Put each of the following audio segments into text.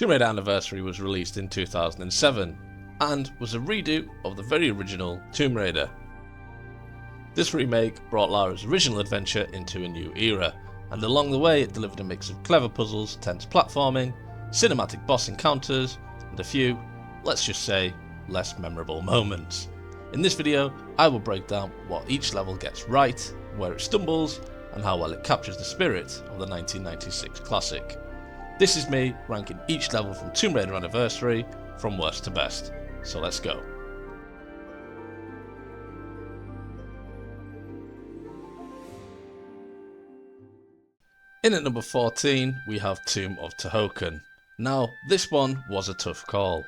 Tomb Raider Anniversary was released in 2007 and was a redo of the very original Tomb Raider. This remake brought Lara's original adventure into a new era, and along the way it delivered a mix of clever puzzles, tense platforming, cinematic boss encounters, and a few, let's just say, less memorable moments. In this video, I will break down what each level gets right, where it stumbles, and how well it captures the spirit of the 1996 classic. This is me ranking each level from Tomb Raider Anniversary from worst to best, so let's go. In at number 14 we have Tomb of Tihocan. Now this one was a tough call,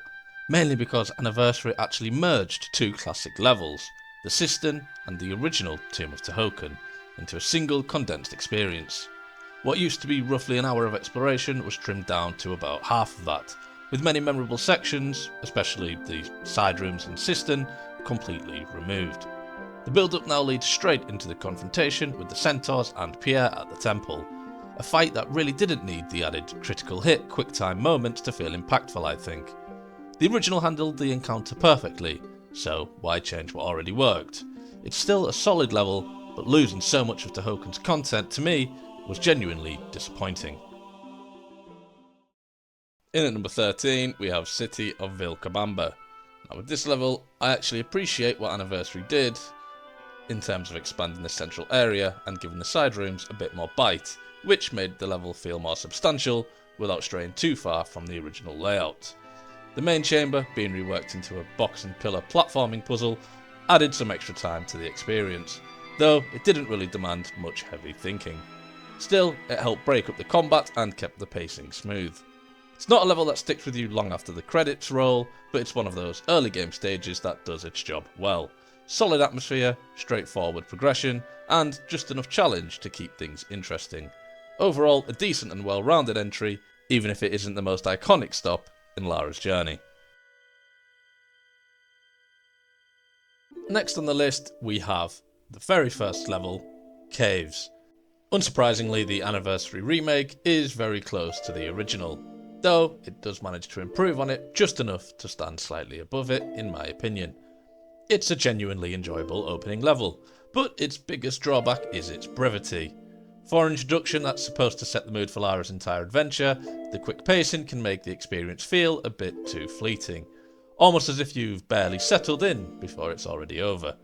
mainly because Anniversary actually merged two classic levels, the Cistern and the original Tomb of Tihocan, into a single condensed experience. What used to be roughly an hour of exploration was trimmed down to about half of that, with many memorable sections, especially the side rooms and Cistern, completely removed. The build-up now leads straight into the confrontation with the Centaurs and Pierre at the temple, a fight that really didn't need the added critical hit quick-time moments to feel impactful, I think. The original handled the encounter perfectly, so why change what already worked? It's still a solid level, but losing so much of Tihocan's content to me was genuinely disappointing. In at number 13 we have City of Vilcabamba. Now with this level I actually appreciate what Anniversary did in terms of expanding the central area and giving the side rooms a bit more bite, which made the level feel more substantial without straying too far from the original layout. The main chamber, being reworked into a box and pillar platforming puzzle, added some extra time to the experience, though it didn't really demand much heavy thinking. Still, it helped break up the combat and kept the pacing smooth. It's not a level that sticks with you long after the credits roll, but it's one of those early game stages that does its job well. Solid atmosphere, straightforward progression, and just enough challenge to keep things interesting. Overall, a decent and well-rounded entry, even if it isn't the most iconic stop in Lara's journey. Next on the list we have the very first level, Caves. Unsurprisingly, the Anniversary remake is very close to the original, though it does manage to improve on it just enough to stand slightly above it in my opinion. It's a genuinely enjoyable opening level, but its biggest drawback is its brevity. For an introduction that's supposed to set the mood for Lara's entire adventure, the quick pacing can make the experience feel a bit too fleeting, almost as if you've barely settled in before it's already over.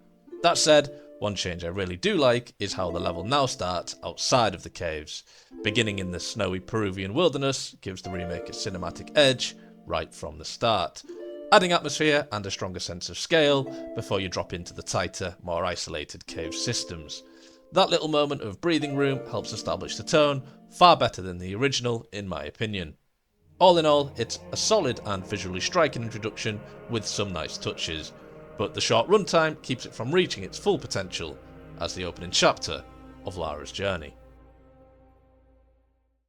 That said, one change I really do like is how the level now starts outside of the caves. Beginning in the snowy Peruvian wilderness gives the remake a cinematic edge right from the start, adding atmosphere and a stronger sense of scale before you drop into the tighter, more isolated cave systems. That little moment of breathing room helps establish the tone far better than the original in my opinion. All in all, it's a solid and visually striking introduction with some nice touches, but the short runtime keeps it from reaching its full potential as the opening chapter of Lara's journey.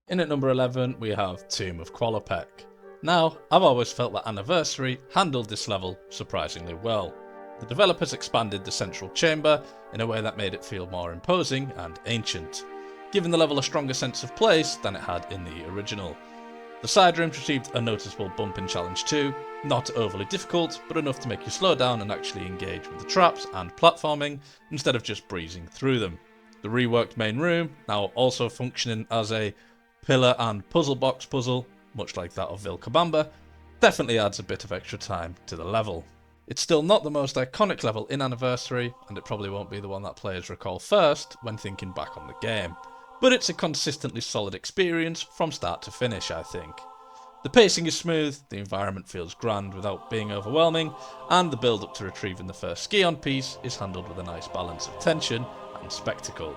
In at number 11 we have Tomb of Qualopec. Now, I've always felt that Anniversary handled this level surprisingly well. The developers expanded the central chamber in a way that made it feel more imposing and ancient, giving the level a stronger sense of place than it had in the original. The side rooms received a noticeable bump in challenge too, not overly difficult, but enough to make you slow down and actually engage with the traps and platforming instead of just breezing through them. The reworked main room, now also functioning as a pillar and puzzle box puzzle, much like that of Vilcabamba, definitely adds a bit of extra time to the level. It's still not the most iconic level in Anniversary, and it probably won't be the one that players recall first when thinking back on the game, but it's a consistently solid experience from start to finish, I think. The pacing is smooth, the environment feels grand without being overwhelming, and the build up to retrieving the first Scion piece is handled with a nice balance of tension and spectacle.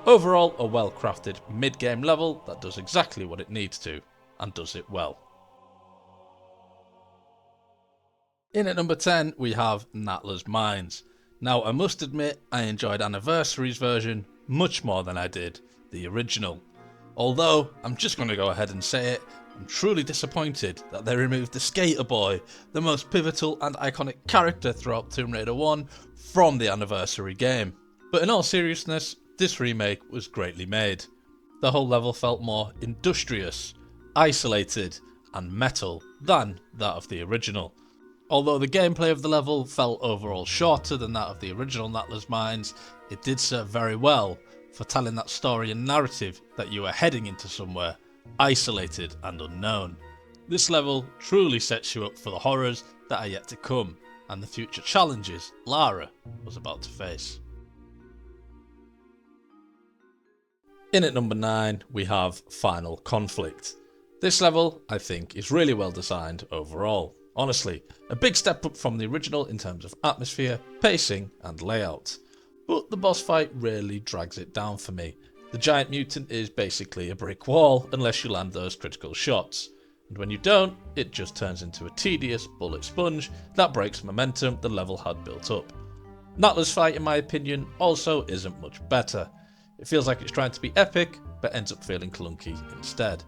Overall, a well-crafted mid-game level that does exactly what it needs to, and does it well. In at number 10 we have Natla's Mines. Now I must admit I enjoyed Anniversary's version much more than I did the original. Although, I'm just going to go ahead and say it, I'm truly disappointed that they removed the Skater Boy, the most pivotal and iconic character throughout Tomb Raider 1, from the Anniversary game. But in all seriousness, this remake was greatly made. The whole level felt more industrious, isolated, and metal than that of the original. Although the gameplay of the level felt overall shorter than that of the original Natla's Mines, it did serve very well for telling that story and narrative that you are heading into somewhere isolated and unknown. This level truly sets you up for the horrors that are yet to come and the future challenges Lara was about to face. In at number 9 we have Final Conflict. This level I think is really well designed overall. Honestly, a big step up from the original in terms of atmosphere, pacing and layout. But the boss fight really drags it down for me. The giant mutant is basically a brick wall unless you land those critical shots. And when you don't, it just turns into a tedious bullet sponge that breaks momentum the level had built up. Natla's fight, in my opinion, also isn't much better. It feels like it's trying to be epic, but ends up feeling clunky instead.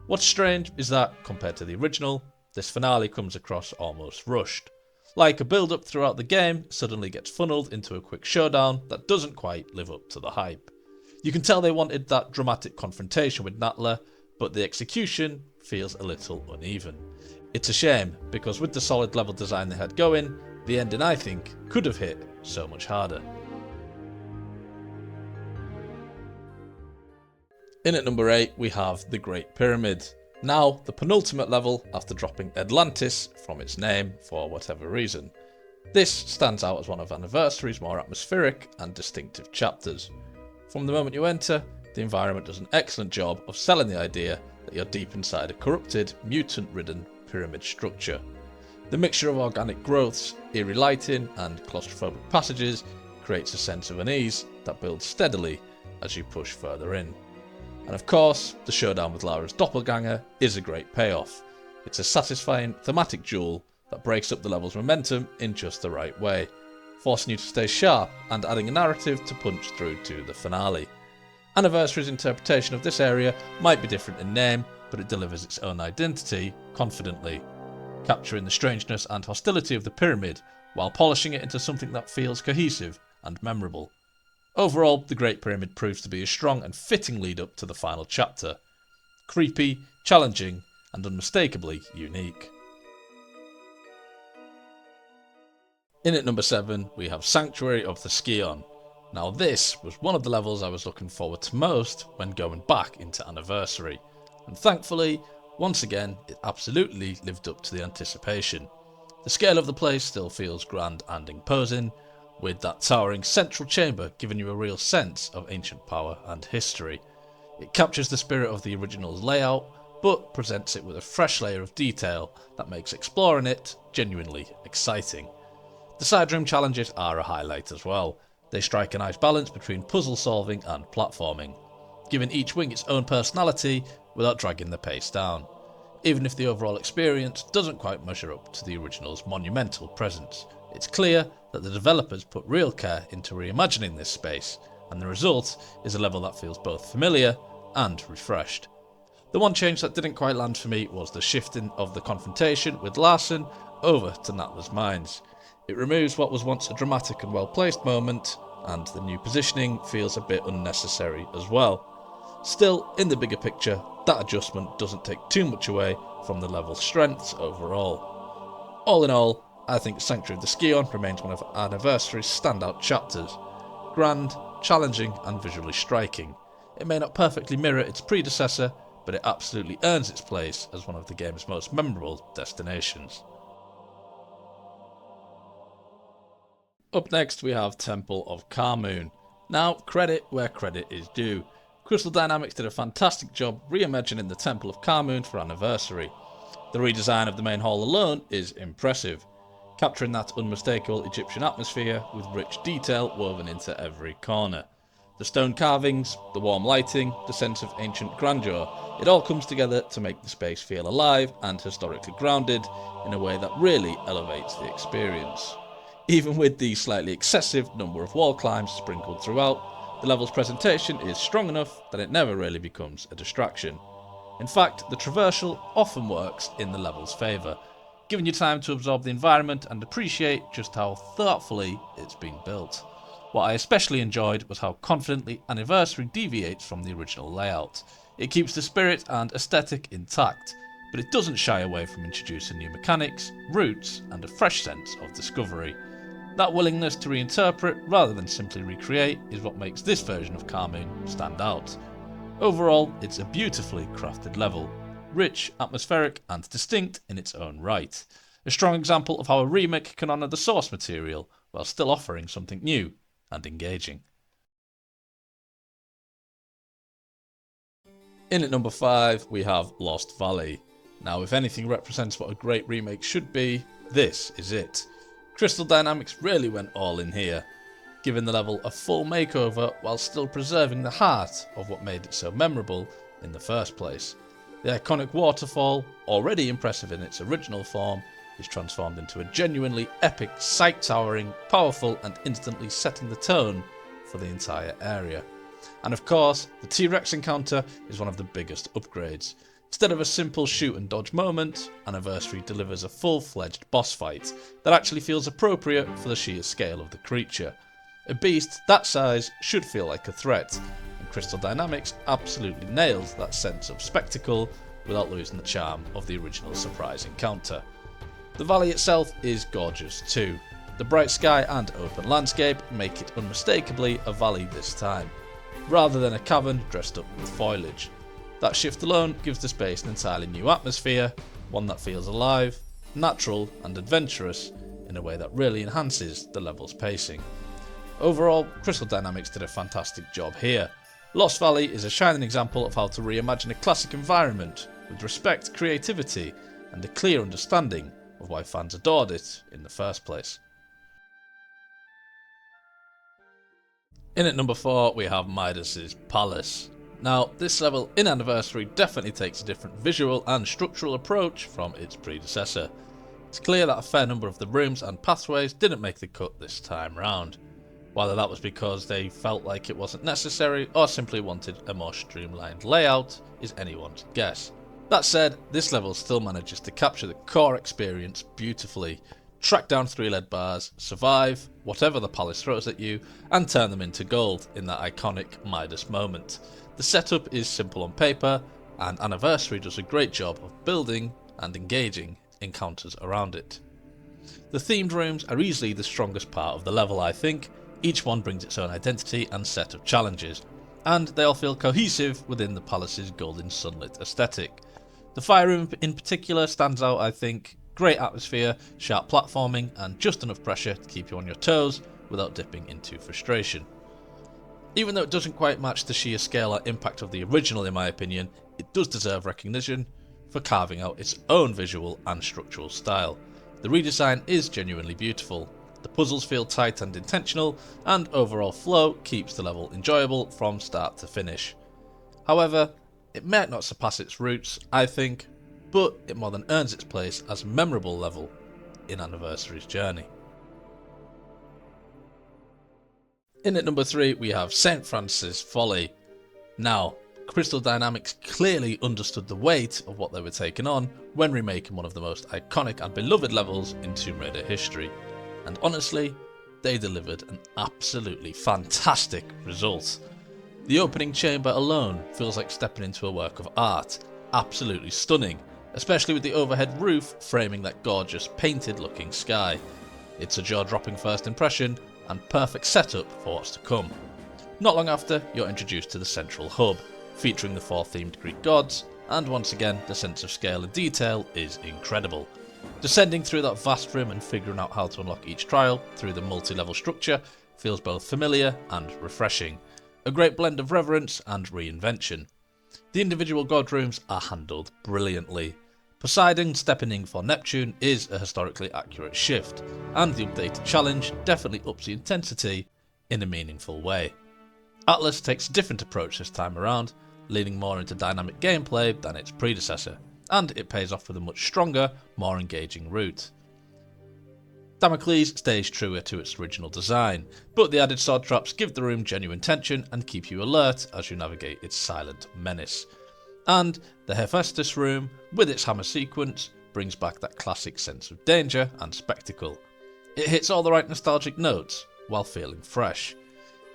What's strange is that, compared to the original, this finale comes across almost rushed. Like a build-up throughout the game suddenly gets funneled into a quick showdown that doesn't quite live up to the hype. You can tell they wanted that dramatic confrontation with Natla, but the execution feels a little uneven. It's a shame, because with the solid level design they had going, the ending I think could have hit so much harder. In at number 8 we have the Great Pyramid. Now the penultimate level after dropping Atlantis from its name for whatever reason. This stands out as one of Anniversary's more atmospheric and distinctive chapters. From the moment you enter, the environment does an excellent job of selling the idea that you're deep inside a corrupted, mutant-ridden pyramid structure. The mixture of organic growths, eerie lighting and claustrophobic passages creates a sense of unease that builds steadily as you push further in. And of course, the showdown with Lara's doppelganger is a great payoff. It's a satisfying thematic duel that breaks up the level's momentum in just the right way, forcing you to stay sharp and adding a narrative to punch through to the finale. Anniversary's interpretation of this area might be different in name, but it delivers its own identity confidently, capturing the strangeness and hostility of the pyramid while polishing it into something that feels cohesive and memorable. Overall, the Great Pyramid proves to be a strong and fitting lead up to the final chapter. Creepy, challenging, and unmistakably unique. In at number 7 we have Sanctuary of the Scion. Now this was one of the levels I was looking forward to most when going back into Anniversary, and thankfully, once again, it absolutely lived up to the anticipation. The scale of the place still feels grand and imposing, with that towering central chamber giving you a real sense of ancient power and history. It captures the spirit of the original's layout, but presents it with a fresh layer of detail that makes exploring it genuinely exciting. The side room challenges are a highlight as well. They strike a nice balance between puzzle solving and platforming, giving each wing its own personality without dragging the pace down, even if the overall experience doesn't quite measure up to the original's monumental presence. It's clear that the developers put real care into reimagining this space, and the result is a level that feels both familiar and refreshed. The one change that didn't quite land for me was the shifting of the confrontation with Larsen over to Natla's Mines. It removes what was once a dramatic and well-placed moment, and the new positioning feels a bit unnecessary as well. Still, in the bigger picture, that adjustment doesn't take too much away from the level's strengths overall. All in all, I think Sanctuary of the Scion remains one of Anniversary's standout chapters. Grand, challenging and visually striking. It may not perfectly mirror its predecessor, but it absolutely earns its place as one of the game's most memorable destinations. Up next we have Temple of Khamoon. Now, credit where credit is due. Crystal Dynamics did a fantastic job reimagining the Temple of Khamoon for Anniversary. The redesign of the main hall alone is impressive, capturing that unmistakable Egyptian atmosphere with rich detail woven into every corner. The stone carvings, the warm lighting, the sense of ancient grandeur, it all comes together to make the space feel alive and historically grounded in a way that really elevates the experience. Even with the slightly excessive number of wall climbs sprinkled throughout, the level's presentation is strong enough that it never really becomes a distraction. In fact, the traversal often works in the level's favour, giving you time to absorb the environment and appreciate just how thoughtfully it's been built. What I especially enjoyed was how confidently Anniversary deviates from the original layout. It keeps the spirit and aesthetic intact, but it doesn't shy away from introducing new mechanics, routes, and a fresh sense of discovery. That willingness to reinterpret rather than simply recreate is what makes this version of Khamoon stand out. Overall, it's a beautifully crafted level, rich, atmospheric, and distinct in its own right. A strong example of how a remake can honour the source material while still offering something new and engaging. In at number 5, we have Lost Valley. Now, if anything represents what a great remake should be, this is it. Crystal Dynamics really went all in here, giving the level a full makeover while still preserving the heart of what made it so memorable in the first place. The iconic waterfall, already impressive in its original form, is transformed into a genuinely epic, sight-towering, powerful, and instantly setting the tone for the entire area. And of course, the T-Rex encounter is one of the biggest upgrades. Instead of a simple shoot and dodge moment, Anniversary delivers a full-fledged boss fight that actually feels appropriate for the sheer scale of the creature. A beast that size should feel like a threat, and Crystal Dynamics absolutely nails that sense of spectacle without losing the charm of the original surprise encounter. The valley itself is gorgeous too. The bright sky and open landscape make it unmistakably a valley this time, rather than a cavern dressed up with foliage. That shift alone gives the space an entirely new atmosphere, one that feels alive, natural and adventurous in a way that really enhances the level's pacing. Overall, Crystal Dynamics did a fantastic job here. Lost Valley is a shining example of how to reimagine a classic environment with respect, creativity, and a clear understanding of why fans adored it in the first place. In at number 4, we have Midas' Palace. Now, this level in Anniversary definitely takes a different visual and structural approach from its predecessor. It's clear that a fair number of the rooms and pathways didn't make the cut this time round. Whether that was because they felt like it wasn't necessary or simply wanted a more streamlined layout is anyone's guess. That said, this level still manages to capture the core experience beautifully. Track down 3 lead bars, survive whatever the palace throws at you, and turn them into gold in that iconic Midas moment. The setup is simple on paper, and Anniversary does a great job of building and engaging encounters around it. The themed rooms are easily the strongest part of the level, I think. Each one brings its own identity and set of challenges, and they all feel cohesive within the palace's golden sunlit aesthetic. The fire room in particular stands out, I think. Great atmosphere, sharp platforming, and just enough pressure to keep you on your toes without dipping into frustration. Even though it doesn't quite match the sheer scale and impact of the original in my opinion, it does deserve recognition for carving out its own visual and structural style. The redesign is genuinely beautiful, the puzzles feel tight and intentional, and overall flow keeps the level enjoyable from start to finish. However, it might not surpass its roots, I think, but it more than earns its place as a memorable level in Anniversary's journey. In at number 3, we have St. Francis Folly. Now, Crystal Dynamics clearly understood the weight of what they were taking on when remaking one of the most iconic and beloved levels in Tomb Raider history. And honestly, they delivered an absolutely fantastic result. The opening chamber alone feels like stepping into a work of art, absolutely stunning, especially with the overhead roof framing that gorgeous painted looking sky. It's a jaw-dropping first impression and perfect setup for what's to come. Not long after, you're introduced to the central hub, featuring the 4 themed Greek gods, and once again the sense of scale and detail is incredible. Descending through that vast room and figuring out how to unlock each trial through the multi-level structure feels both familiar and refreshing. A great blend of reverence and reinvention. The individual god rooms are handled brilliantly. Poseidon stepping in for Neptune is a historically accurate shift, and the updated challenge definitely ups the intensity in a meaningful way. Atlas takes a different approach this time around, leaning more into dynamic gameplay than its predecessor, and it pays off with a much stronger, more engaging route. Damocles stays truer to its original design, but the added sword traps give the room genuine tension and keep you alert as you navigate its silent menace. And the Hephaestus room, with its hammer sequence, brings back that classic sense of danger and spectacle. It hits all the right nostalgic notes while feeling fresh.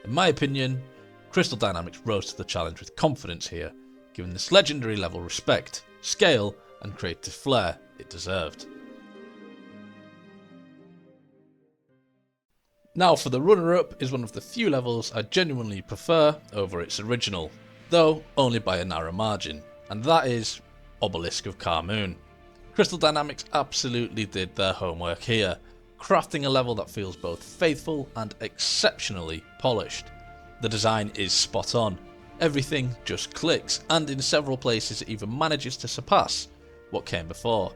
In my opinion, Crystal Dynamics rose to the challenge with confidence here, giving this legendary level respect, scale, and creative flair it deserved. Now for the runner-up is one of the few levels I genuinely prefer over its original, though only by a narrow margin, and that is Obelisk of Khamoon. Crystal Dynamics absolutely did their homework here, crafting a level that feels both faithful and exceptionally polished. The design is spot on, everything just clicks, and in several places it even manages to surpass what came before.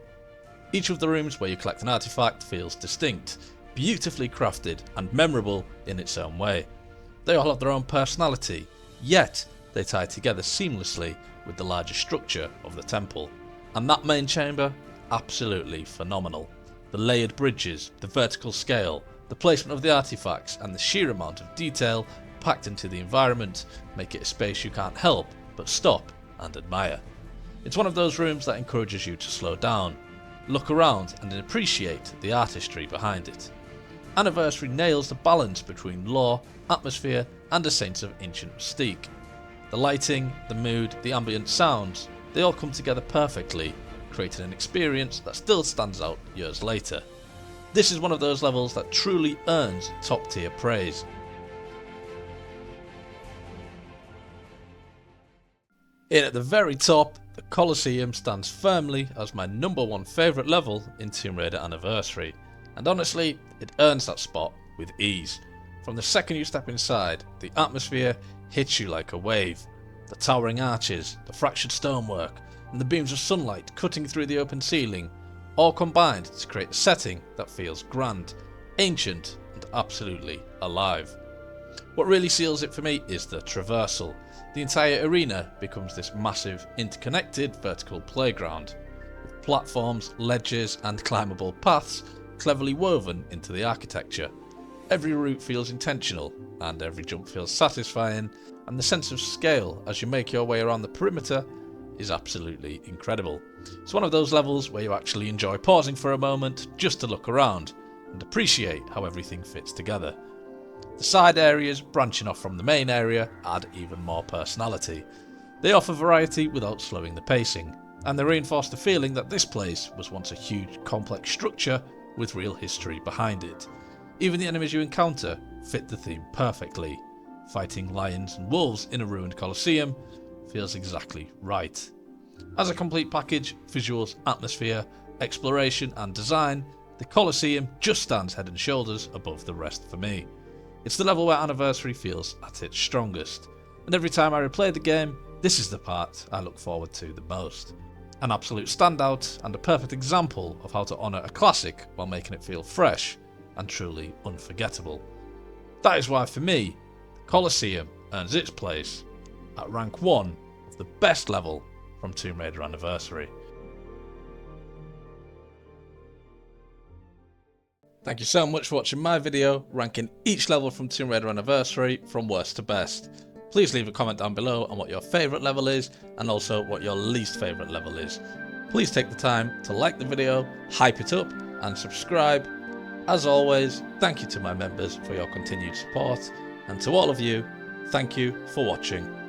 Each of the rooms where you collect an artifact feels distinct, beautifully crafted and memorable in its own way. They all have their own personality, yet they tie together seamlessly with the larger structure of the temple. And that main chamber, absolutely phenomenal. The layered bridges, the vertical scale, the placement of the artifacts and the sheer amount of detail packed into the environment make it a space you can't help but stop and admire. It's one of those rooms that encourages you to slow down, look around and appreciate the artistry behind it. Anniversary nails the balance between lore, atmosphere and a sense of ancient mystique. The lighting, the mood, the ambient sounds, they all come together perfectly, creating an experience that still stands out years later. This is one of those levels that truly earns top tier praise. In at the very top, the Coliseum stands firmly as my #1 favourite level in Tomb Raider Anniversary, and honestly, it earns that spot with ease. From the second you step inside, the atmosphere hits you like a wave. The towering arches, the fractured stonework, and the beams of sunlight cutting through the open ceiling, all combined to create a setting that feels grand, ancient, and absolutely alive. What really seals it for me is the traversal. The entire arena becomes this massive, interconnected vertical playground, with platforms, ledges, and climbable paths cleverly woven into the architecture. Every route feels intentional, and every jump feels satisfying, and the sense of scale as you make your way around the perimeter is absolutely incredible. It's one of those levels where you actually enjoy pausing for a moment just to look around and appreciate how everything fits together. The side areas branching off from the main area add even more personality. They offer variety without slowing the pacing, and they reinforce the feeling that this place was once a huge complex structure with real history behind it. Even the enemies you encounter fit the theme perfectly. Fighting lions and wolves in a ruined Coliseum feels exactly right. As a complete package, visuals, atmosphere, exploration and design, the Coliseum just stands head and shoulders above the rest for me. It's the level where Anniversary feels at its strongest, and every time I replay the game, this is the part I look forward to the most. An absolute standout and a perfect example of how to honour a classic while making it feel fresh and truly unforgettable. That is why for me, the Coliseum earns its place at rank 1 of the best level from Tomb Raider Anniversary. Thank you so much for watching my video ranking each level from Tomb Raider Anniversary from worst to best. Please leave a comment down below on what your favourite level is and also what your least favourite level is. Please take the time to like the video, hype it up and subscribe. As always, thank you to my members for your continued support, and to all of you, thank you for watching.